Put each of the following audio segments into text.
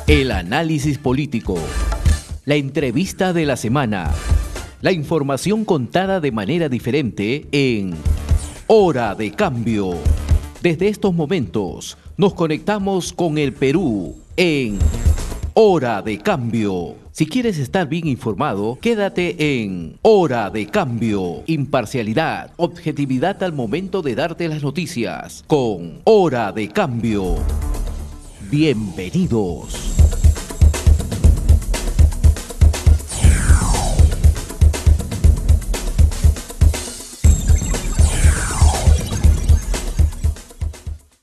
El análisis político, la entrevista de la semana, la información contada de manera diferente en Hora de Cambio. Desde estos momentos nos conectamos con el Perú en Hora de Cambio. Si quieres estar bien informado, quédate en Hora de Cambio. Imparcialidad, objetividad al momento de darte las noticias con Hora de Cambio. Bienvenidos.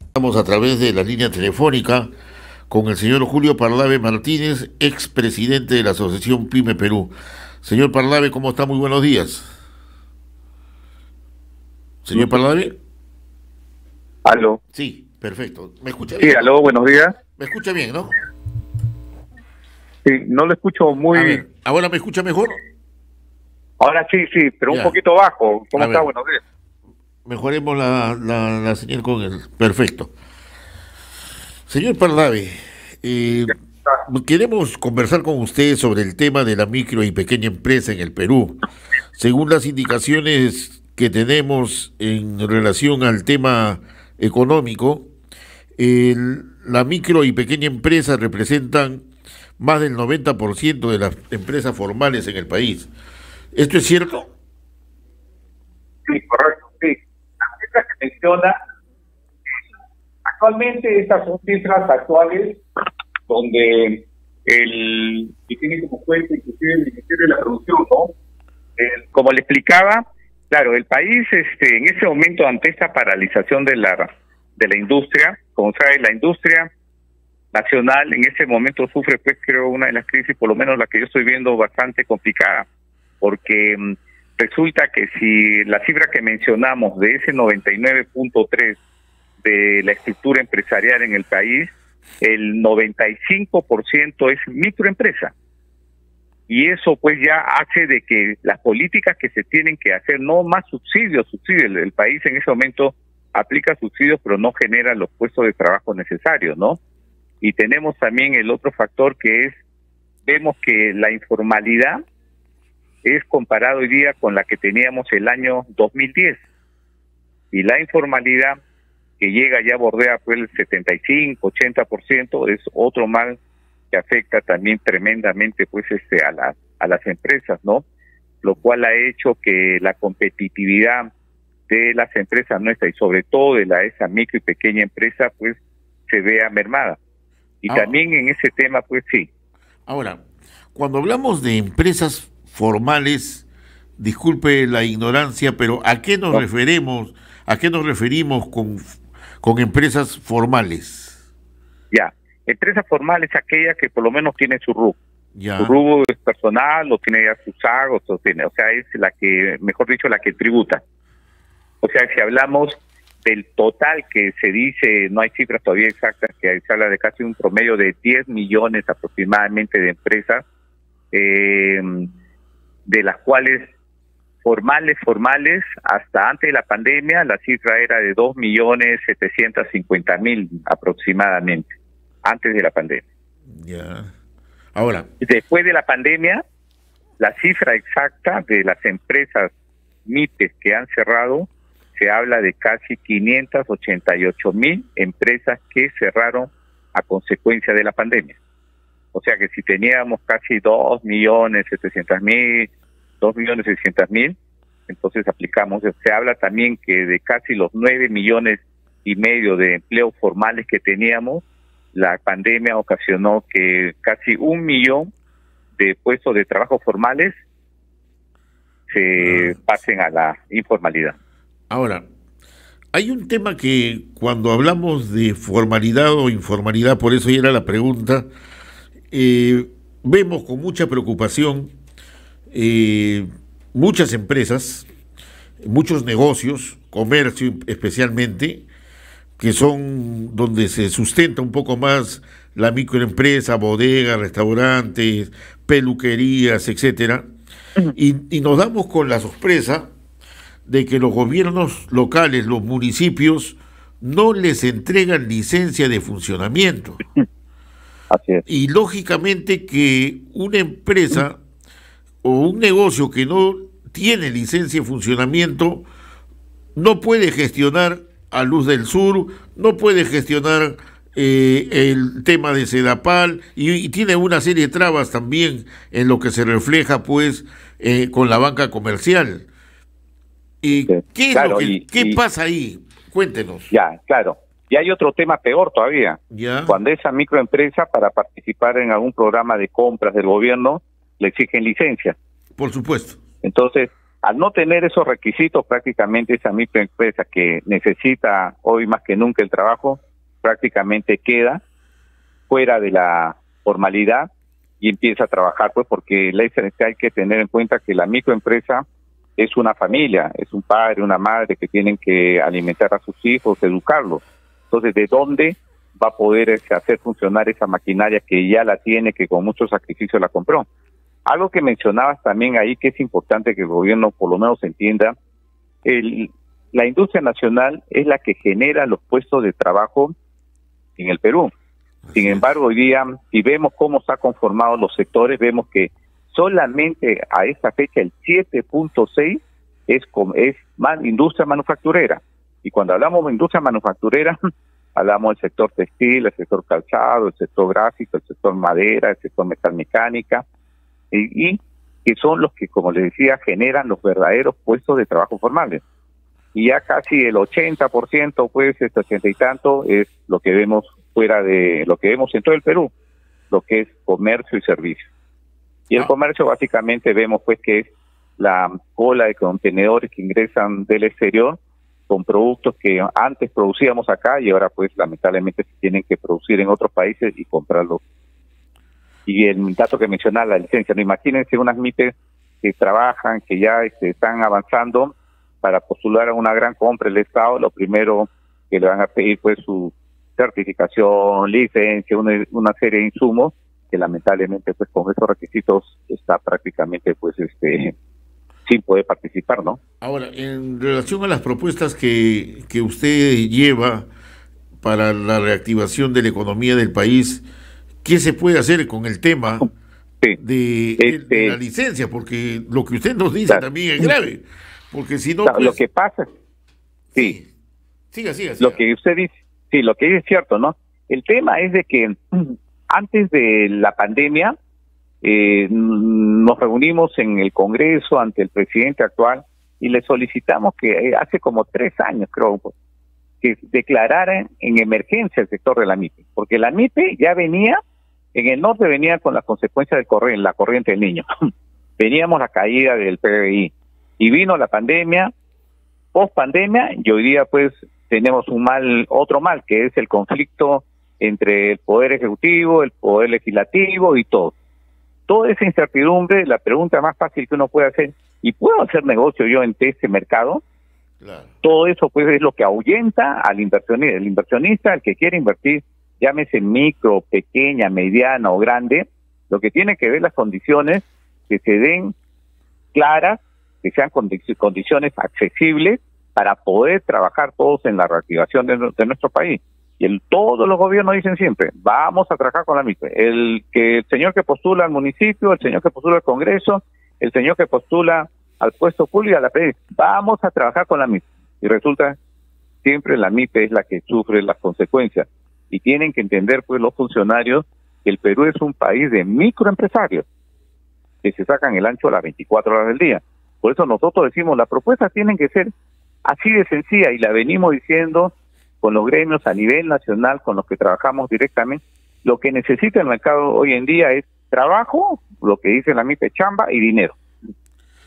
Estamos a través de la línea telefónica con el señor Julio Parlave Martínez, expresidente de la Asociación PYME Perú. Señor Parlave, ¿cómo está? Muy buenos días. Señor Parlave. ¿Aló? Sí, perfecto. ¿Me escucha bien? Sí, aló, buenos días. ¿Me escucha bien, no? Sí, no lo escucho muy... A ver, ¿ahora me escucha mejor? Ahora sí, pero Ya. Un poquito bajo. ¿Cómo A está? ver. Buenos días. Mejoremos la señal con el... Perfecto. Señor Parlave, queremos conversar con usted sobre el tema de la micro y pequeña empresa en el Perú. Según las indicaciones que tenemos en relación al tema económico, la micro y pequeña empresa representan más del 90% de las empresas formales en el país. ¿Esto es cierto? Sí, correcto, sí. Las cifras que menciona, actualmente estas son cifras actuales donde que tiene como fuente inclusive el Ministerio de la Producción, ¿no? Como le explicaba, claro, el país en ese momento ante esta paralización de la industria, como sabe, la industria nacional en ese momento sufre, pues creo, una de las crisis, por lo menos la que yo estoy viendo, bastante complicada, porque resulta que si la cifra que mencionamos de ese 99.3 de la estructura empresarial en el país, el 95% es microempresa. Y eso pues ya hace de que las políticas que se tienen que hacer, no más subsidios, el país en ese momento aplica subsidios pero no genera los puestos de trabajo necesarios, ¿no? Y tenemos también el otro factor que es, vemos que la informalidad es comparado hoy día con la que teníamos el año 2010. Y la informalidad que llega ya bordea pues el 75, 80%, es otro mal que afecta también tremendamente pues a las empresas, ¿no? Lo cual ha hecho que la competitividad de las empresas nuestras y sobre todo de esa micro y pequeña empresa pues se vea mermada. Y también en ese tema pues sí. Ahora, cuando hablamos de empresas formales, disculpe la ignorancia, pero ¿a qué nos referimos? ¿A qué nos referimos con empresas formales? Ya, empresa formal es aquella que por lo menos tiene su RUC. Ya. Su RUC es personal, o tiene ya sus SAG, o sea, es la que, mejor dicho, la que tributa. O sea, si hablamos del total que se dice, no hay cifras todavía exactas, que se habla de casi un promedio de 10 millones aproximadamente de empresas, de las cuales formales, hasta antes de la pandemia, la cifra era de 2.750.000 aproximadamente, antes de la pandemia. Ya. Ahora. Después de la pandemia, la cifra exacta de las empresas MIPES que han cerrado, se habla de casi 588.000 empresas que cerraron a consecuencia de la pandemia. O sea que si teníamos casi 2.700.000, 2.600.000, entonces aplicamos, se habla también que de casi los 9,5 millones de empleos formales que teníamos, la pandemia ocasionó que casi 1 millón de puestos de trabajo formales se pasen a la informalidad. Ahora, hay un tema que cuando hablamos de formalidad o informalidad, por eso ya era la pregunta, vemos con mucha preocupación muchas empresas, muchos negocios, comercio especialmente, que son donde se sustenta un poco más la microempresa, bodegas, restaurantes, peluquerías, etcétera, y nos damos con la sorpresa de que los gobiernos locales, los municipios, no les entregan licencia de funcionamiento. Así es. Y lógicamente que una empresa o un negocio que no tiene licencia de funcionamiento no puede gestionar a Luz del Sur, no puede gestionar el tema de Sedapal y tiene una serie de trabas también en lo que se refleja pues con la banca comercial. ¿Y Sí, qué es claro, qué pasa ahí? Cuéntenos. Ya, claro. Y hay otro tema peor todavía. Ya, Cuando esa microempresa, para participar en algún programa de compras del gobierno, le exigen licencia. por supuesto. Entonces, al no tener esos requisitos, prácticamente esa microempresa que necesita hoy más que nunca el trabajo, prácticamente queda fuera de la formalidad y empieza a trabajar, pues porque hay que tener en cuenta que la microempresa es una familia, es un padre, una madre que tienen que alimentar a sus hijos, educarlos. Entonces, ¿de dónde va a poder hacer funcionar esa maquinaria que ya la tiene, que con mucho sacrificio la compró? Algo que mencionabas también ahí, que es importante que el gobierno por lo menos entienda, la industria nacional es la que genera los puestos de trabajo en el Perú. Sin embargo, hoy día, si vemos cómo se han conformado los sectores, vemos que solamente a esta fecha el 7.6 es industria manufacturera. Y cuando hablamos de industria manufacturera, hablamos del sector textil, el sector calzado, el sector gráfico, el sector madera, el sector metalmecánica, y que son los que, como les decía, generan los verdaderos puestos de trabajo formales. Y ya casi el 80%, pues, 80 y tanto, es lo que vemos fuera de lo que vemos en todo el Perú, lo que es comercio y servicio. Y el comercio básicamente vemos pues que es la cola de contenedores que ingresan del exterior con productos que antes producíamos acá y ahora pues lamentablemente se tienen que producir en otros países y comprarlos. Y el dato que mencionaba, la licencia, no, imagínense unas MIPES que trabajan, que ya están avanzando para postular a una gran compra del Estado. Lo primero que le van a pedir pues su certificación, licencia, una serie de insumos que lamentablemente pues con esos requisitos está prácticamente pues sin poder participar, ¿no? Ahora, en relación a las propuestas que usted lleva para la reactivación de la economía del país, ¿qué se puede hacer con el tema de la licencia? Porque lo que usted nos dice también es grave, porque si no... Claro, pues, lo que pasa, sí. Siga. Lo que usted dice, sí, lo que dice es cierto, ¿no? El tema es de que antes de la pandemia nos reunimos en el Congreso ante el presidente actual y le solicitamos que hace como 3 años, creo, que declararan en emergencia el sector de la MIPE, porque la MIPE ya venía, en el norte venía con las consecuencias de la corriente del Niño. Veníamos la caída del PBI y vino la pandemia, post pandemia, y hoy día pues tenemos otro mal, que es el conflicto entre el Poder Ejecutivo, el Poder Legislativo y todo. Toda esa incertidumbre, la pregunta más fácil que uno puede hacer, ¿y puedo hacer negocio yo en este mercado? claro. Todo eso pues es lo que ahuyenta al inversionista. El inversionista, el que quiere invertir, llámese micro, pequeña, mediana o grande, lo que tiene que ver las condiciones que se den claras, que sean condiciones accesibles para poder trabajar todos en la reactivación de nuestro país. Y todos los gobiernos dicen siempre, vamos a trabajar con la MIPE. El señor que postula al municipio, el señor que postula al Congreso, el señor que postula al puesto público, a la PDI, vamos a trabajar con la MIPE. Y resulta, siempre la MIPE es la que sufre las consecuencias. Y tienen que entender, pues, los funcionarios, que el Perú es un país de microempresarios, que se sacan el ancho a las 24 horas del día. Por eso nosotros decimos, las propuestas tienen que ser así de sencilla, y la venimos diciendo con los gremios a nivel nacional, con los que trabajamos directamente. Lo que necesita el mercado hoy en día es trabajo, lo que dice la MIPE, chamba y dinero.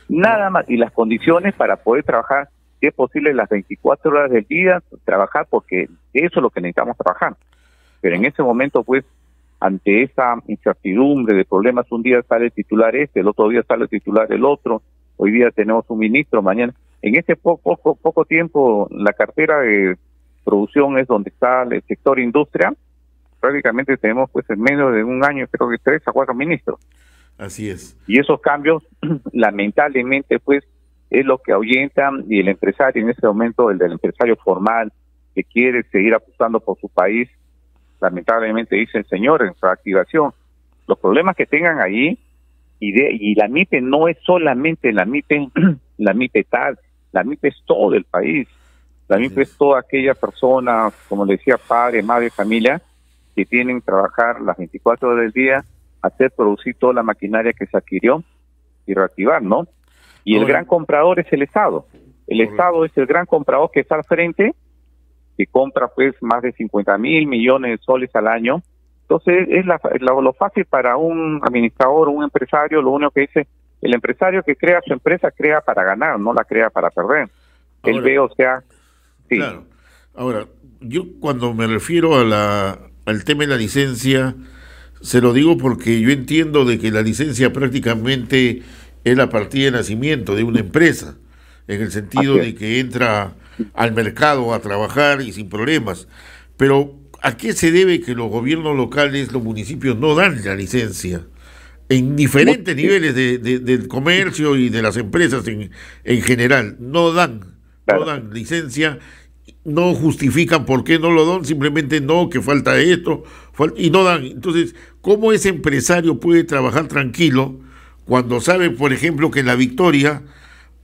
Nada más, y las condiciones para poder trabajar, si es posible, las 24 horas del día, trabajar, porque eso es lo que necesitamos trabajar. Pero en ese momento, pues, ante esa incertidumbre de problemas, un día sale el titular el otro día sale el titular el otro, hoy día tenemos un ministro, mañana. En este poco tiempo, la cartera de producción es donde está el sector industria. Prácticamente tenemos pues en menos de un año, creo que 3 a 4 ministros. Así es. Y esos cambios, lamentablemente, pues, es lo que ahuyentan, y el empresario en este momento, el del empresario formal, que quiere seguir apostando por su país, lamentablemente dicen, señores, reactivación, los problemas que tengan ahí, y la MIPE no es solamente la MIPE, la MIPE tal, la MIPE es todo el país, la MIPE es toda aquella persona, como le decía, padre, madre, familia, que tienen que trabajar las 24 horas del día, hacer producir toda la maquinaria que se adquirió y reactivar, ¿no? Y el gran comprador es el Estado. El Estado es el gran comprador que está al frente, que compra pues más de 50.000 millones de soles al año. Entonces es lo fácil para un administrador, un empresario, lo único que dice, el empresario que crea su empresa crea para ganar, no la crea para perder. Él ve, o sea, sí. Claro. Ahora, yo cuando me refiero al tema de la licencia, se lo digo porque yo entiendo de que la licencia prácticamente es la partida de nacimiento de una empresa, en el sentido de que entra al mercado a trabajar y sin problemas. Pero, ¿a qué se debe que los gobiernos locales, los municipios, no dan la licencia? En diferentes niveles del comercio y de las empresas en general, no dan licencia, no justifican por qué no lo dan, simplemente no, que falta esto, y no dan. Entonces, ¿cómo ese empresario puede trabajar tranquilo cuando sabe, por ejemplo, que en La Victoria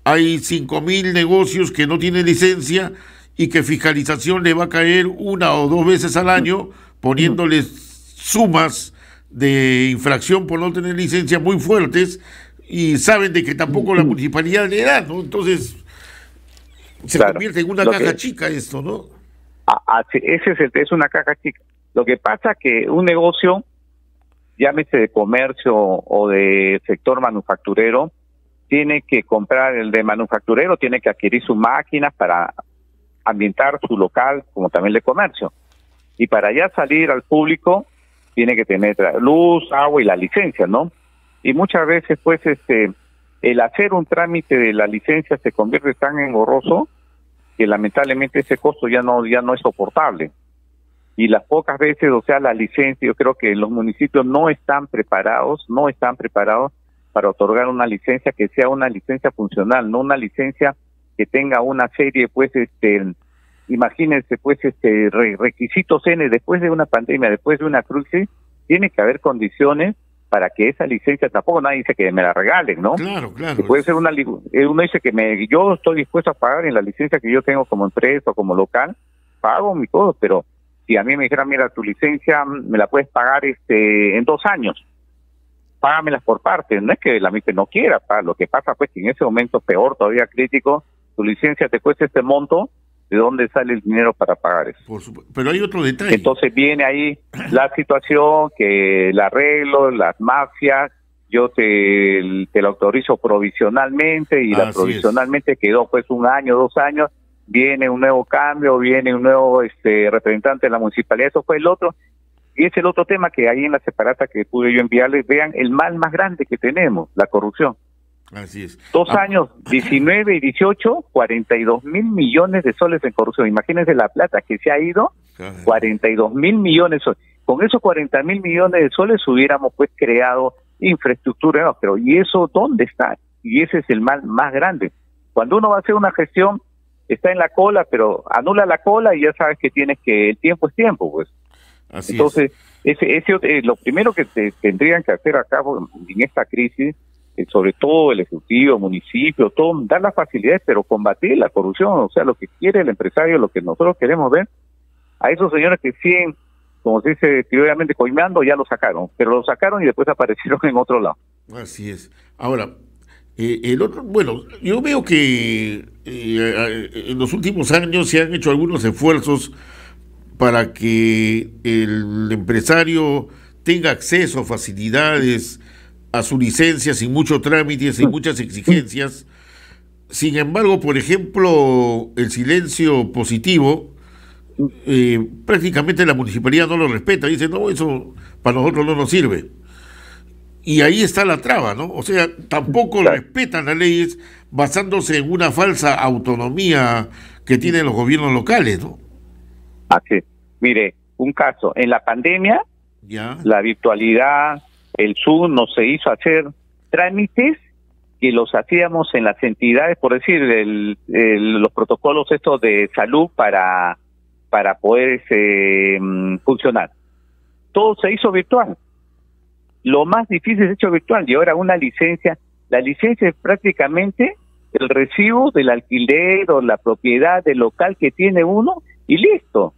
hay 5.000 negocios que no tienen licencia y que fiscalización le va a caer 1 o 2 veces al año poniéndoles sumas de infracción por no tener licencia muy fuertes, y saben de que tampoco la municipalidad le da, ¿no? Entonces se convierte en una caja chica esto, ¿no? Es una caja chica. Lo que pasa que un negocio, llámese de comercio o de sector manufacturero, tiene que comprar, el de manufacturero tiene que adquirir sus máquinas para ambientar su local, como también de comercio. Y para ya salir al público, tiene que tener luz, agua y la licencia, ¿no? Y muchas veces, pues, el hacer un trámite de la licencia se convierte tan engorroso que lamentablemente ese costo ya no es soportable. Y las pocas veces, o sea, la licencia, yo creo que los municipios no están preparados para otorgar una licencia que sea una licencia funcional, no una licencia que tenga una serie, pues, imagínense, pues, requisitos N, después de una pandemia, después de una crisis, tiene que haber condiciones para que esa licencia, tampoco nadie dice que me la regalen, ¿no? Claro. Que puede ser uno dice que yo estoy dispuesto a pagar en la licencia que yo tengo como empresa o como local, pago mi todo, pero si a mí me dijeran, mira, tu licencia me la puedes pagar en 2 años, págamelas por partes, no es que la MIPE no quiera, lo que pasa pues que en ese momento peor, todavía crítico, tu licencia te cuesta este monto, ¿de dónde sale el dinero para pagar eso? Por supuesto. Pero hay otro detalle. Entonces viene ahí la situación que el arreglo, las mafias, yo te lo autorizo provisionalmente y la provisionalmente quedó pues 1 año, 2 años, viene un nuevo cambio, viene un nuevo representante de la municipalidad, eso fue el otro. Y es el otro tema que ahí en la separata que pude yo enviarles, vean el mal más grande que tenemos, la corrupción. Así es. 2 años, 19 y 18, 42.000 millones de soles en corrupción. Imagínense la plata que se ha ido, 42.000 millones de soles. Con esos 40.000 millones de soles hubiéramos pues creado infraestructura, no, pero ¿y eso dónde está? Y ese es el mal más grande. Cuando uno va a hacer una gestión, está en la cola, pero anula la cola y ya sabes que el tiempo es tiempo, pues. Así Entonces, lo primero que tendrían que hacer acá en esta crisis, sobre todo el ejecutivo, municipio, todo, dar las facilidades, pero combatir la corrupción, o sea, lo que quiere el empresario, lo que nosotros queremos ver, a esos señores que siguen, como se dice criolamente, coimeando, ya lo sacaron, pero lo sacaron y después aparecieron en otro lado. Así es. Ahora, el otro, bueno, yo veo que en los últimos años se han hecho algunos esfuerzos para que el empresario tenga acceso a facilidades, a su licencia sin mucho trámite, sin muchas exigencias. Sin embargo, por ejemplo, el silencio positivo, prácticamente la municipalidad no lo respeta, dice, no, eso para nosotros no nos sirve. Y ahí está la traba, ¿no? O sea, tampoco respetan las leyes basándose en una falsa autonomía que tienen los gobiernos locales, ¿no? Así, mire, un caso, en la pandemia, la virtualidad, el Zoom nos se hizo hacer trámites que los hacíamos en las entidades, por decir, los protocolos estos de salud para poder funcionar. todo se hizo virtual. Lo más difícil es hecho virtual. Y ahora una licencia, la licencia es prácticamente el recibo del alquiler o la propiedad del local que tiene uno y listo.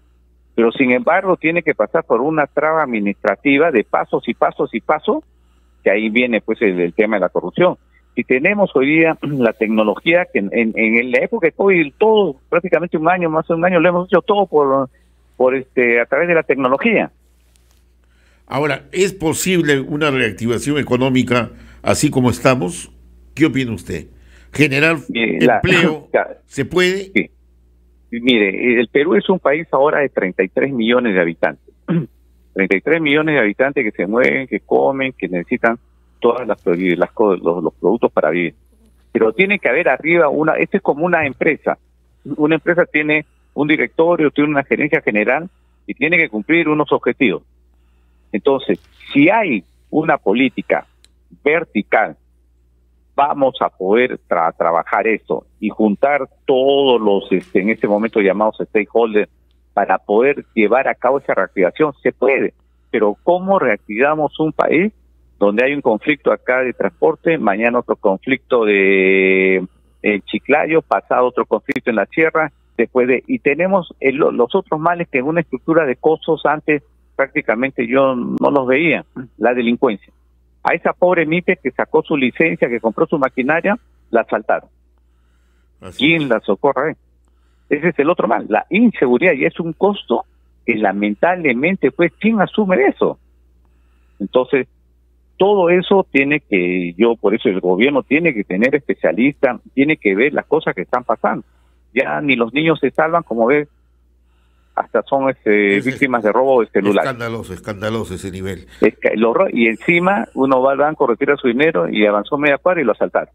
Pero sin embargo tiene que pasar por una traba administrativa de pasos y pasos y pasos, que ahí viene pues el tema de la corrupción. Si tenemos hoy día la tecnología, que en la época de COVID, todo, prácticamente un año, más de un año, lo hemos hecho todo a través de la tecnología. Ahora, ¿es posible una reactivación económica así como estamos? ¿Qué opina usted? ¿Generar empleo se puede? Sí. Mire, el Perú es un país ahora de 33 millones de habitantes. 33 millones de habitantes que se mueven, que comen, que necesitan todas los productos para vivir. Pero tiene que haber arriba esto es como una empresa. Una empresa tiene un directorio, tiene una gerencia general y tiene que cumplir unos objetivos. Entonces, si hay una política vertical, vamos a poder trabajar eso y juntar todos los, en este momento llamados stakeholders, para poder llevar a cabo esa reactivación. Se puede, pero ¿cómo reactivamos un país donde hay un conflicto acá de transporte, mañana otro conflicto de Chiclayo, pasado otro conflicto en la sierra, y tenemos los otros males que en una estructura de costos antes prácticamente yo no los veía, la delincuencia. A esa pobre MIPE que sacó su licencia, que compró su maquinaria, la asaltaron. ¿Quién la socorre? Ese es el otro mal, la inseguridad, y es un costo que lamentablemente, pues, ¿quién asume eso? Entonces, todo eso por eso el gobierno tiene que tener especialistas, tiene que ver las cosas que están pasando. Ya ni los niños se salvan, como ves, hasta son víctimas de robo de celular. Escandaloso ese nivel. Y encima uno va al banco, retira su dinero y avanzó media cuadra y lo asaltaron.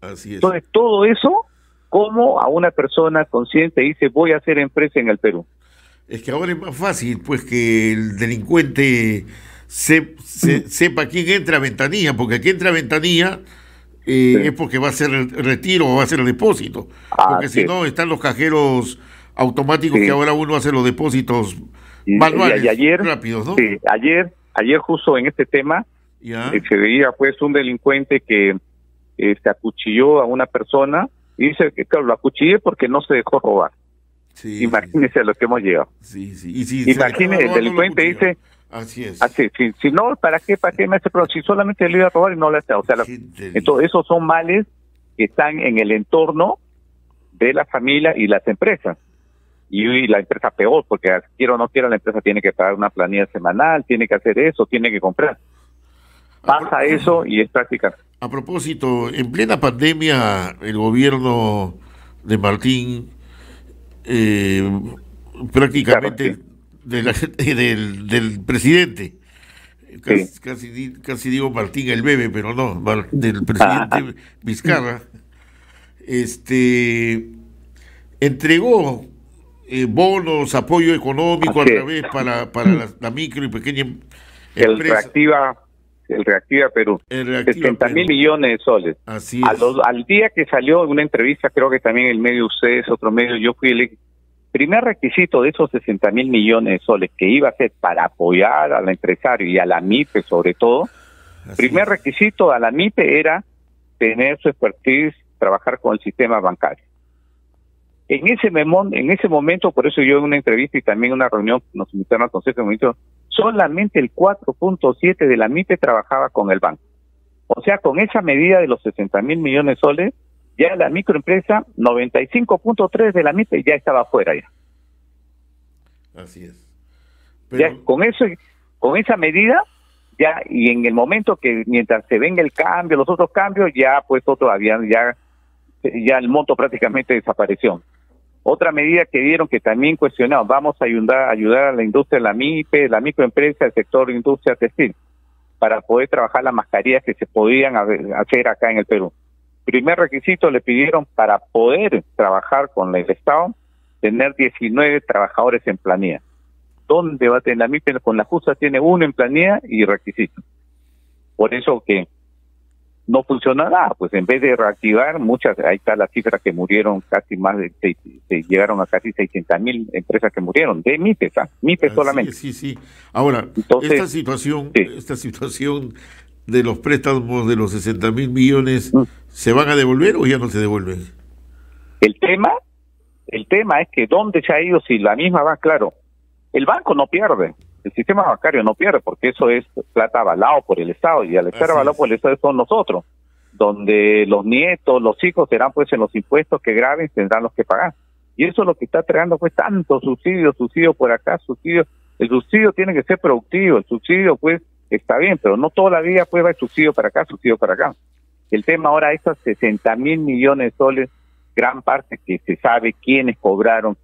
Así es. Entonces, todo eso, ¿cómo a una persona consciente dice voy a hacer empresa en el Perú? Es que ahora es más fácil, pues, que el delincuente sepa quién entra a ventanilla, porque aquí entra a ventanilla es porque va a ser el retiro o va a ser el depósito. Porque si no, están los cajeros automáticos que ahora uno hace los depósitos manuales, rápidos, ¿no? Sí, ayer justo en este tema se veía pues un delincuente que se acuchilló a una persona y dice que claro, lo acuchillé porque no se dejó robar. Sí, imagínese a lo que hemos llegado. Sí. Imagínese, el delincuente dice, así es. Si no, ¿para qué me hace problema? Si solamente le iba a robar y no le hace. O sea, entonces esos son males que están en el entorno de la familia y las empresas. Y la empresa peor, porque quiera o no quiera, la empresa tiene que pagar una planilla semanal, tiene que hacer eso, tiene que comprar. Pasa eso y es práctica. A propósito, en plena pandemia, el gobierno de Martín prácticamente del presidente, casi digo Martín el bebé, pero no, del presidente Vizcarra, entregó bonos, apoyo económico a través para la micro y pequeña empresa. El Reactiva Perú. 70.000 millones de soles. Así es. Al día que salió en una entrevista, creo que también el medio ustedes, otro medio, yo fui el primer requisito de esos 60.000 millones de soles que iba a ser para apoyar al empresario y a la MIPE sobre todo. Primer requisito a la MIPE era tener su expertise, trabajar con el sistema bancario. En ese momento, por eso yo en una entrevista y también en una reunión nos invitaron al Consejo de Ministros, solamente el 4.7 de la MIPE trabajaba con el banco. O sea, con esa medida de los 60.000 millones de soles, ya la microempresa, 95.3 de la MIPE ya estaba fuera ya. Así es. Pero ya con esa medida, ya, y en el momento que mientras se venga el cambio, los otros cambios, ya pues ya el monto prácticamente desapareció. Otra medida que dieron que también cuestionaron, vamos a ayudar a la industria de la MIPE, la microempresa, el sector de industria textil, para poder trabajar las mascarillas que se podían hacer acá en el Perú. Primer requisito le pidieron para poder trabajar con el Estado, tener 19 trabajadores en planilla. ¿Dónde va a tener la MIPE? Con la justa tiene 1 en planilla y requisito. Por eso que no funcionará, pues en vez de reactivar muchas, ahí está la cifra que murieron, casi más de, llegaron a casi 600.000 empresas que murieron, de MIPES, MIPES solamente. Sí. Ahora, entonces, esta situación de los préstamos de los 60.000 millones, ¿se van a devolver o ya no se devuelven? El tema es que dónde se ha ido, si la misma va, claro, el banco no pierde, el sistema bancario no pierde, porque eso es plata avalado por el Estado, y al estar avalado por el Estado son nosotros, donde los nietos, los hijos serán pues en los impuestos que graben, tendrán los que pagar. Y eso es lo que está trayendo pues tanto subsidio por acá, el subsidio tiene que ser productivo, el subsidio pues está bien, pero no toda la vida pues va el subsidio para acá, subsidio para acá. El tema ahora, estos 60.000 millones de soles, gran parte que se sabe quiénes cobraron,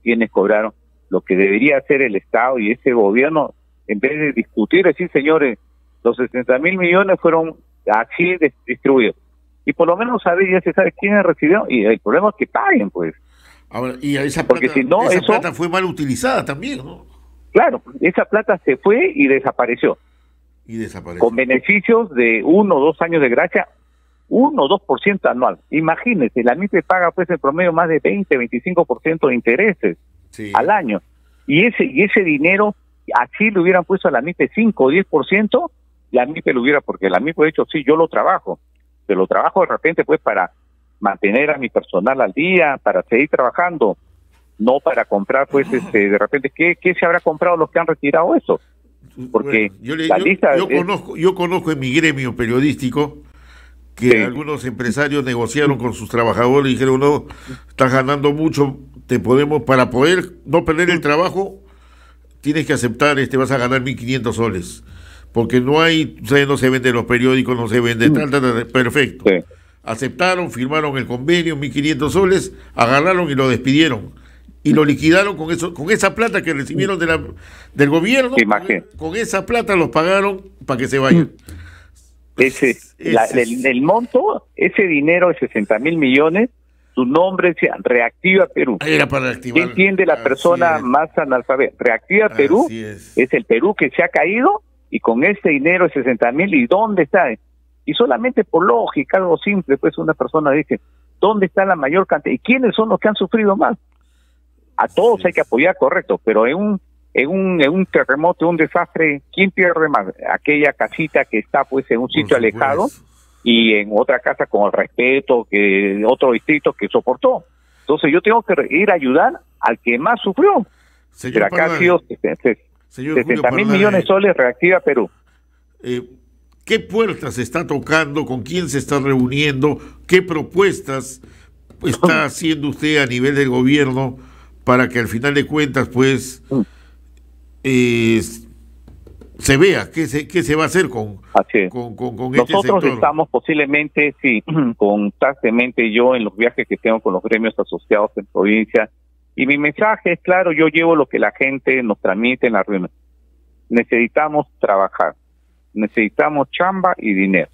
lo que debería hacer el Estado y ese gobierno, en vez de discutir, decir, señores, los 60.000 millones fueron así distribuidos. Y por lo menos ya se sabe quiénes recibieron, y el problema es que paguen, pues. Ahora, y esa porque plata, si no, esa plata fue mal utilizada también, ¿no? Claro, esa plata se fue y desapareció. Con beneficios de 1 o 2 años de gracia, 1 o 2% anual. Imagínese, la MIPE paga pues en promedio más de 20-25% de intereses al año. Y ese dinero, así le hubieran puesto a la MIPE 5 o 10%, la MIPE lo hubiera, porque la MIPE de hecho sí, yo lo trabajo, pero lo trabajo de repente pues para mantener a mi personal al día, para seguir trabajando, no para comprar pues de repente, ¿qué se habrá comprado los que han retirado eso? Porque yo conozco en mi gremio periodístico que algunos empresarios negociaron con sus trabajadores y dijeron, no, estás ganando mucho, para poder no perder el trabajo, tienes que aceptar, vas a ganar 1.500 soles, porque no se venden los periódicos, no se vende perfecto. Aceptaron, firmaron el convenio, 1.500 soles, agarraron y lo despidieron. Y lo liquidaron con esa plata que recibieron del gobierno, con esa plata los pagaron para que se vayan. El monto, ese dinero de 60.000 millones, su nombre es Reactiva Perú. Era para reactivar. ¿Qué entiende la persona más analfabeta? Reactiva Perú es el Perú que se ha caído, y con ese dinero de 60.000, ¿y dónde está? Y solamente por lógica, algo simple, pues una persona dice, ¿dónde está la mayor cantidad? ¿Y quiénes son los que han sufrido más? A todos hay que apoyar, correcto, pero en un terremoto, un desastre, ¿quién pierde más? Aquella casita que está pues en un sitio alejado y en otra casa con el respeto, que otro distrito que soportó. Entonces yo tengo que ir a ayudar al que más sufrió. Pero acá ha sido 60.000 millones de soles Reactiva Perú. ¿Qué puertas se está tocando? ¿Con quién se está reuniendo? ¿Qué propuestas está haciendo usted a nivel del gobierno para que al final de cuentas pues se vea qué se va a hacer con este Nosotros sector? Estamos posiblemente, constantemente yo en los viajes que tengo con los gremios asociados en provincia, y mi mensaje es claro, yo llevo lo que la gente nos transmite en la reunión. Necesitamos trabajar, necesitamos chamba y dinero.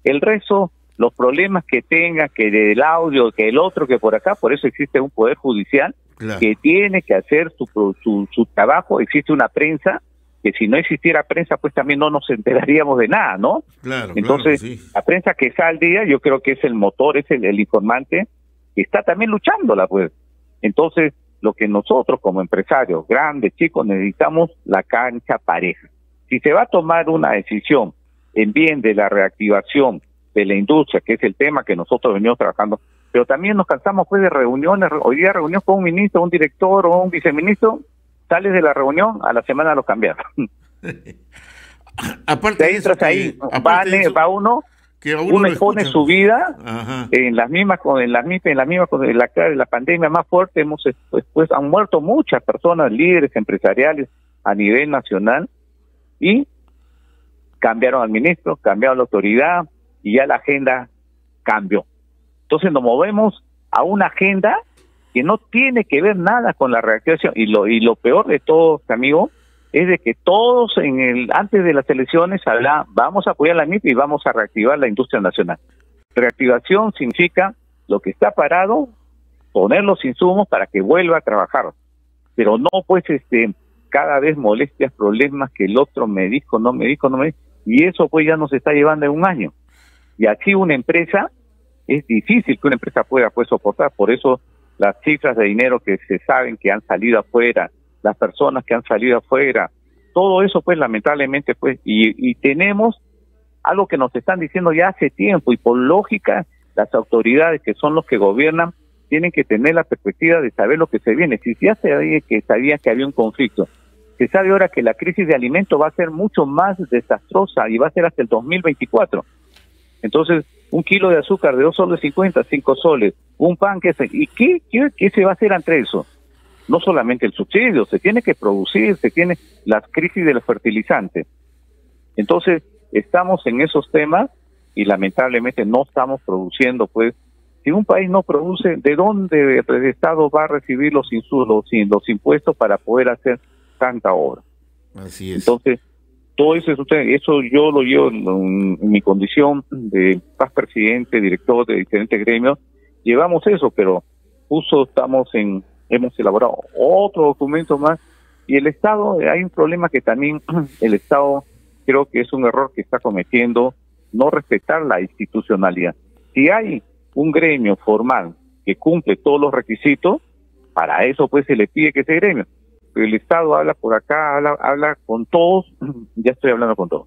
El resto, los problemas que tenga, que del audio, que el otro, que por acá, por eso existe un poder judicial que tiene que hacer su trabajo. Existe una prensa, que si no existiera prensa, pues también no nos enteraríamos de nada, ¿no? Entonces, la prensa que está al día, yo creo que es el motor, es el informante, que está también luchándola, pues. Entonces, lo que nosotros como empresarios, grandes, chicos, necesitamos la cancha pareja. Si se va a tomar una decisión en bien de la reactivación de la industria, que es el tema que nosotros venimos trabajando, pero también nos cansamos pues de reuniones. Hoy día reunión con un ministro, un director o un viceministro, sales de la reunión, a la semana lo cambiaron. Aparte de eso, va uno expone su vida en las mismas en la pandemia más fuerte. Pues han muerto muchas personas, líderes empresariales a nivel nacional, y cambiaron al ministro, cambiaron la autoridad y ya la agenda cambió. Entonces nos movemos a una agenda que no tiene que ver nada con la reactivación, y lo peor de todo, amigo, es de que todos antes de las elecciones vamos a apoyar la MIPE y vamos a reactivar la industria nacional. Reactivación significa lo que está parado, poner los insumos para que vuelva a trabajar, pero no pues cada vez molestias, problemas, que el otro me dijo, no me dijo, y eso pues ya nos está llevando en un año. Y así una empresa, es difícil que una empresa pueda pues soportar. Por eso las cifras de dinero que se saben que han salido afuera, las personas que han salido afuera, todo eso pues lamentablemente pues, y tenemos algo que nos están diciendo ya hace tiempo, y por lógica las autoridades que son los que gobiernan tienen que tener la perspectiva de saber lo que se viene. Si ya se sabía que había un conflicto, se sabe ahora que la crisis de alimentos va a ser mucho más desastrosa y va a ser hasta el 2024. Entonces, un kilo de azúcar de 2,50 soles, 5 soles, un pan ¿y qué se va a hacer ante eso? No solamente el subsidio, se tiene que producir, se tiene las crisis de los fertilizantes. Entonces, estamos en esos temas y lamentablemente no estamos produciendo, pues. Si un país no produce, ¿de dónde el Estado va a recibir los impuestos para poder hacer tanta obra? Así es. Entonces, todo eso yo lo llevo en mi condición de paz presidente, director de diferentes gremios. Llevamos eso, pero justo hemos elaborado otro documento más. Y el Estado, hay un problema que también el Estado creo que es un error que está cometiendo, no respetar la institucionalidad. Si hay un gremio formal que cumple todos los requisitos, para eso pues se le pide que ese gremio. Pero el Estado habla por acá, habla con todos, ya estoy hablando con todos.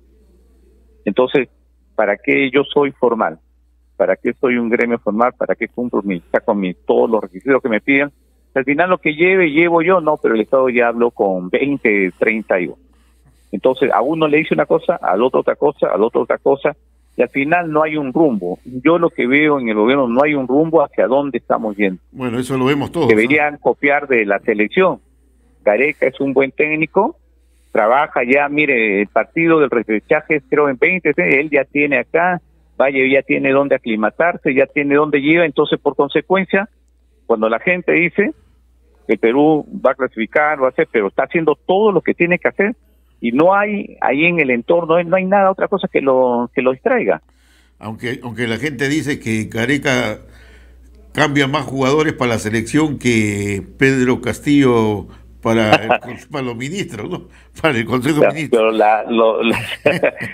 Entonces, ¿para qué yo soy formal? ¿Para qué soy un gremio formal? ¿Para qué cumplo todos los requisitos que me piden? Al final lo que llevo yo, no, pero el Estado ya habló con 20, 30 y 1. Entonces, a uno le dice una cosa, al otro otra cosa, al otro otra cosa, y al final no hay un rumbo. Yo lo que veo en el gobierno, no hay un rumbo hacia dónde estamos yendo. Bueno, eso lo vemos todos. Deberían copiar de la selección. Gareca es un buen técnico, trabaja ya, mire, el partido del repechaje creo en 20, él ya tiene acá, ya tiene dónde aclimatarse, ya tiene dónde lleva, entonces por consecuencia, cuando la gente dice que Perú va a clasificar, va a hacer, pero está haciendo todo lo que tiene que hacer, y no hay ahí en el entorno, no hay nada, otra cosa que lo distraiga. Aunque la gente dice que Gareca cambia más jugadores para la selección que Pedro Castillo para los ministros, ¿no? Para el Consejo de Ministros.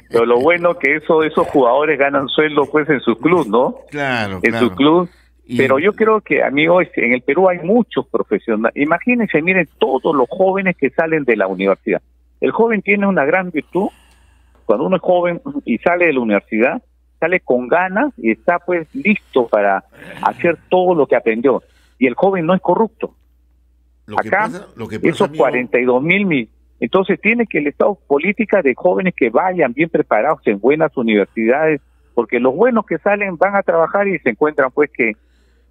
Pero lo bueno que esos jugadores ganan sueldo pues en su club, ¿no? Claro, en su club. Pero yo creo que, amigos, en el Perú hay muchos profesionales. Imagínense, miren, todos los jóvenes que salen de la universidad. El joven tiene una gran virtud. Cuando uno es joven y sale de la universidad, sale con ganas y está pues listo para hacer todo lo que aprendió. Y el joven no es corrupto. Acá, esos 42.000, entonces tiene que el Estado política de jóvenes que vayan bien preparados en buenas universidades, porque los buenos que salen van a trabajar y se encuentran pues que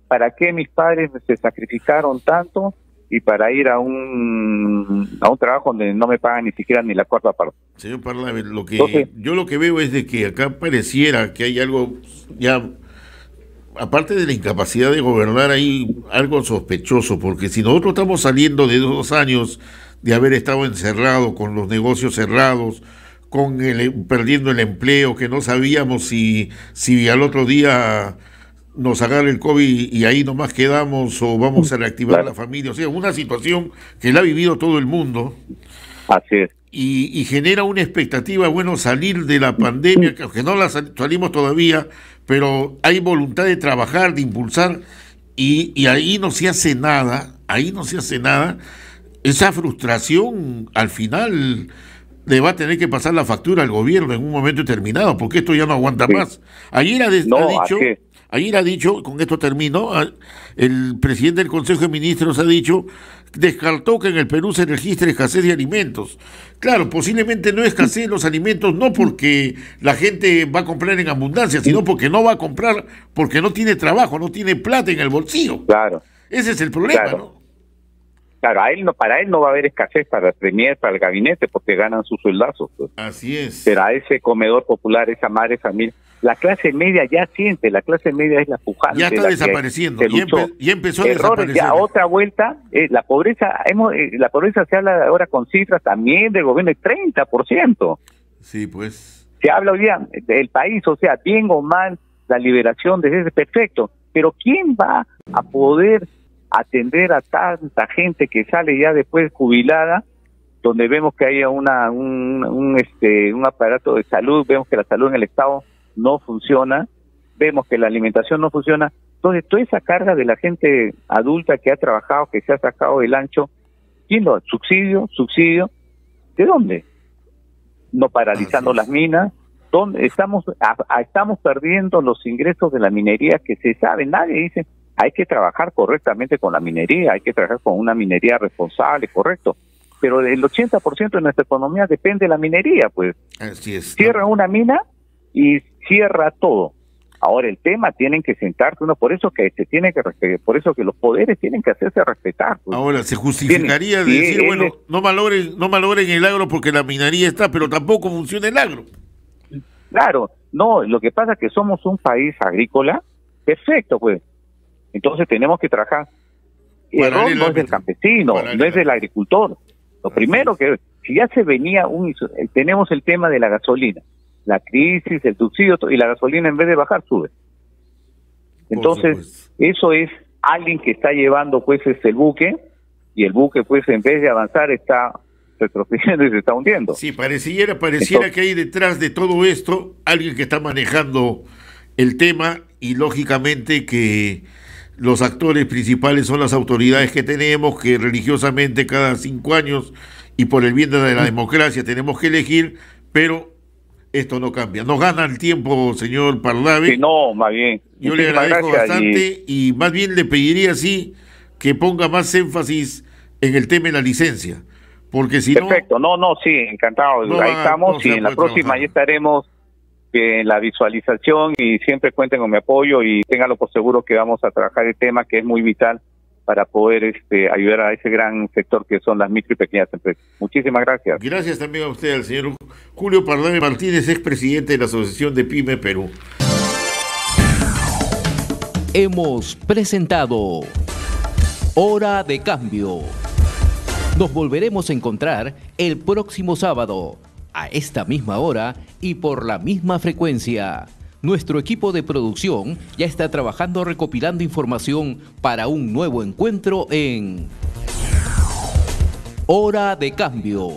¿para qué mis padres se sacrificaron tanto y para ir a un trabajo donde no me pagan ni siquiera ni la cuarta parte? Señor Parlave, yo lo que veo es de que acá pareciera que hay algo ya, aparte de la incapacidad de gobernar, hay algo sospechoso, porque si nosotros estamos saliendo de 2 años de haber estado encerrados, con los negocios cerrados, perdiendo el empleo, que no sabíamos si al otro día nos agarra el COVID y ahí nomás quedamos o vamos a reactivar la familia, o sea, una situación que la ha vivido todo el mundo. Así es. Y genera una expectativa, bueno, salir de la pandemia, que no la salimos todavía, pero hay voluntad de trabajar, de impulsar, y ahí no se hace nada, esa frustración al final le va a tener que pasar la factura al gobierno en un momento determinado, porque esto ya no aguanta más. Ayer ha dicho, con esto termino, el presidente del Consejo de Ministros ha dicho, descartó que en el Perú se registre escasez de alimentos. Claro, posiblemente no escasez los alimentos, no porque la gente va a comprar en abundancia, sino porque no va a comprar, porque no tiene trabajo, no tiene plata en el bolsillo. Claro. Ese es el problema, claro. ¿no? Claro, para él no va a haber escasez para el premier, para el gabinete, porque ganan sus sueldazos. Pues. Así es. Pero a ese comedor popular, esa madre familia, la clase media ya siente, la clase media es la pujante. Ya está desapareciendo, ya empezó a desaparecer. Ya otra vuelta, la pobreza se habla ahora con cifras también del gobierno de 30%. Sí, pues. Se habla hoy día del país, o sea, bien o mal, la liberación de ese perfecto. Pero ¿quién va a poder atender a tanta gente que sale ya después jubilada, donde vemos que haya un aparato de salud, vemos que la salud en el Estado no funciona, vemos que la alimentación no funciona. Entonces, toda esa carga de la gente adulta que ha trabajado, que se ha sacado del ancho, ¿quién lo? Subsidio, ¿de dónde? No paralizando las minas, ¿dónde? Estamos perdiendo los ingresos de la minería que se sabe, nadie dice, hay que trabajar correctamente con la minería, hay que trabajar con una minería responsable, correcto, pero el 80% de nuestra economía depende de la minería, pues. Así es. Cierra una mina y cierra todo. Ahora el tema, tienen que sentarse uno, por eso que se tiene que respetar, por eso que los poderes tienen que hacerse respetar. Pues. Ahora se justificaría decir, bueno, no malogren el agro porque la minería está, pero tampoco funciona el agro. Claro, no, lo que pasa es que somos un país agrícola, perfecto, pues. Entonces tenemos que trabajar. El error no es del campesino, no es del agricultor. Lo primero que, si ya se venía tenemos el tema de la gasolina, la crisis, el subsidio, y la gasolina en vez de bajar sube. Entonces, eso es alguien que está llevando pues el buque, y el buque pues en vez de avanzar está retrocediendo y se está hundiendo. Sí, pareciera entonces, que hay detrás de todo esto alguien que está manejando el tema, y lógicamente que los actores principales son las autoridades que tenemos, que religiosamente cada 5 años y por el bien de la democracia tenemos que elegir, pero esto no cambia. Nos gana el tiempo, señor Parlave. Sí, no, más bien. Yo le agradezco bastante y más bien le pediría sí que ponga más énfasis en el tema de la licencia, porque si perfecto, no, sí, encantado. Ahí estamos, y en la próxima ya estaremos en la visualización, y siempre cuenten con mi apoyo y ténganlo por seguro que vamos a trabajar el tema que es muy vital para poder ayudar a ese gran sector que son las micro y pequeñas empresas. Muchísimas gracias. Gracias también a usted, al señor Julio Parlave Martínez, expresidente de la Asociación de PYME Perú. Hemos presentado Hora de Cambio. Nos volveremos a encontrar el próximo sábado, a esta misma hora y por la misma frecuencia. Nuestro equipo de producción ya está trabajando recopilando información para un nuevo encuentro en Hora de Cambio.